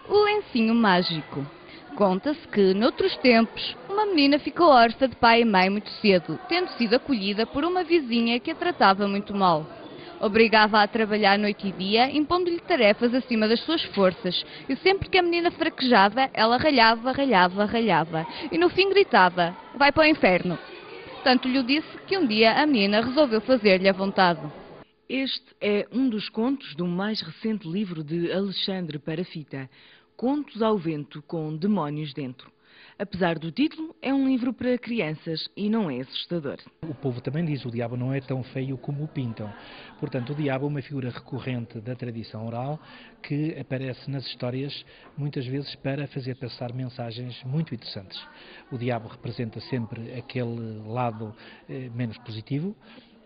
O lencinho mágico. Conta-se que, noutros tempos, uma menina ficou órfã de pai e mãe muito cedo, tendo sido acolhida por uma vizinha que a tratava muito mal. Obrigava-a a trabalhar noite e dia, impondo-lhe tarefas acima das suas forças, e sempre que a menina fraquejava, ela ralhava, e no fim gritava: "Vai para o inferno!" Tanto lhe disse que um dia a menina resolveu fazer-lhe a vontade. Este é um dos contos do mais recente livro de Alexandre Parafita, Contos ao Vento com Demónios Dentro. Apesar do título, é um livro para crianças e não é assustador. O povo também diz que o diabo não é tão feio como o pintam. Portanto, o diabo é uma figura recorrente da tradição oral que aparece nas histórias muitas vezes para fazer passar mensagens muito interessantes. O diabo representa sempre aquele lado menos positivo.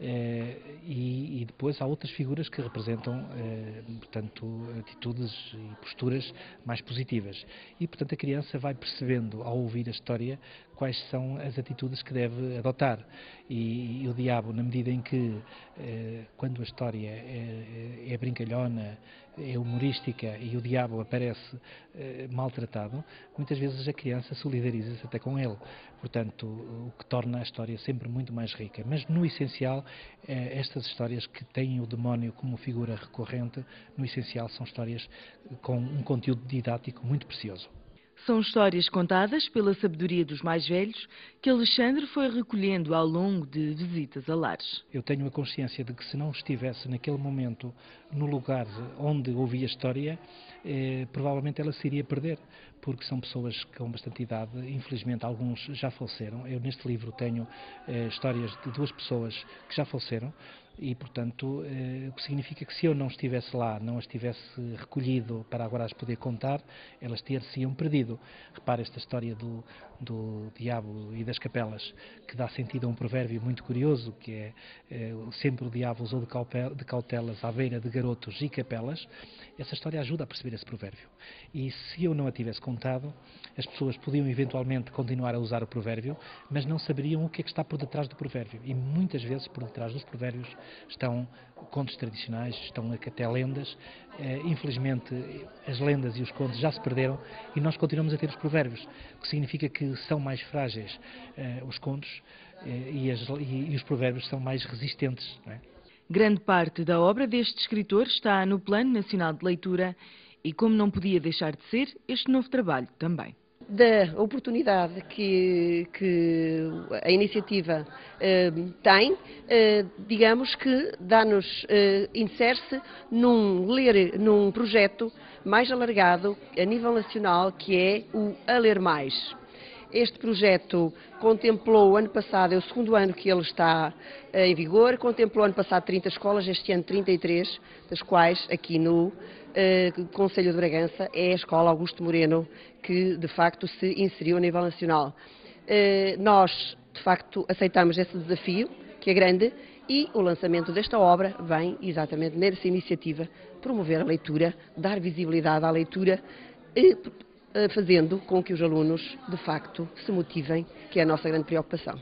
E depois há outras figuras que representam, portanto, atitudes e posturas mais positivas. E, portanto, a criança vai percebendo, ao ouvir a história, quais são as atitudes que deve adotar. E o diabo, na medida em que, quando a história é brincalhona, é humorística e o diabo aparece maltratado, muitas vezes a criança solidariza-se até com ele. Portanto, o que torna a história sempre muito mais rica. Mas, no essencial, estas histórias que têm o demónio como figura recorrente, no essencial são histórias com um conteúdo didático muito precioso. São histórias contadas pela sabedoria dos mais velhos que Alexandre foi recolhendo ao longo de visitas a lares. Eu tenho a consciência de que se não estivesse naquele momento no lugar onde ouvi a história, provavelmente ela se iria perder, porque são pessoas com bastante idade, infelizmente alguns já faleceram. Eu neste livro tenho histórias de 2 pessoas que já faleceram e, portanto, o que significa que se eu não estivesse lá, não as tivesse recolhido para agora as poder contar, elas ter-se-iam perdido. Repare esta história do diabo e das capelas, que dá sentido a um provérbio muito curioso, que é sempre o diabo usou de cautelas à beira de garotos e capelas. Essa história ajuda a perceber esse provérbio. E se eu não a tivesse contado, as pessoas podiam eventualmente continuar a usar o provérbio, mas não saberiam o que é que está por detrás do provérbio. E muitas vezes por detrás dos provérbios estão contos tradicionais, estão até lendas. Infelizmente as lendas e os contos já se perderam e nós continuamos a ter os provérbios, o que significa que são mais frágeis os contos e os provérbios são mais resistentes, não é? Grande parte da obra deste escritor está no Plano Nacional de Leitura e, como não podia deixar de ser, este novo trabalho também. Da oportunidade que a iniciativa tem, digamos que dá-nos, insere-se num projeto mais alargado a nível nacional, que é o A Ler Mais. Este projeto contemplou, ano passado, é o 2º ano que ele está em vigor, contemplou ano passado 30 escolas, este ano 33, das quais aqui no Concelho de Bragança é a Escola Augusto Moreno que de facto se inseriu a nível nacional. Nós de facto aceitamos esse desafio, que é grande, e o lançamento desta obra vem exatamente nessa iniciativa, promover a leitura, dar visibilidade à leitura, fazendo com que os alunos, de facto, se motivem, que é a nossa grande preocupação.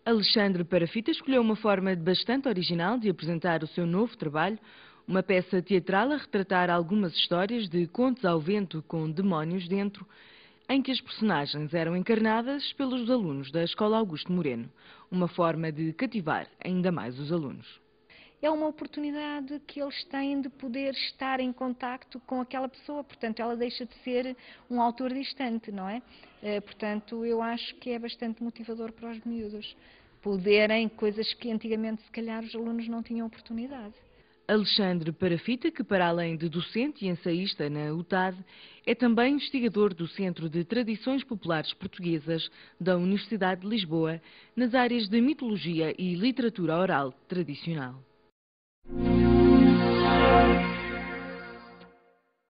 Alexandre Parafita escolheu uma forma bastante original de apresentar o seu novo trabalho, uma peça teatral a retratar algumas histórias de contos ao vento com demónios dentro, em que as personagens eram encarnadas pelos alunos da Escola Augusto Moreno, uma forma de cativar ainda mais os alunos. É uma oportunidade que eles têm de poder estar em contacto com aquela pessoa, portanto ela deixa de ser um autor distante, não é? Portanto, eu acho que é bastante motivador para os miúdos poderem, coisas que antigamente se calhar os alunos não tinham oportunidade. Alexandre Parafita, que para além de docente e ensaísta na UTAD, é também investigador do Centro de Tradições Populares Portuguesas da Universidade de Lisboa, nas áreas de mitologia e literatura oral tradicional.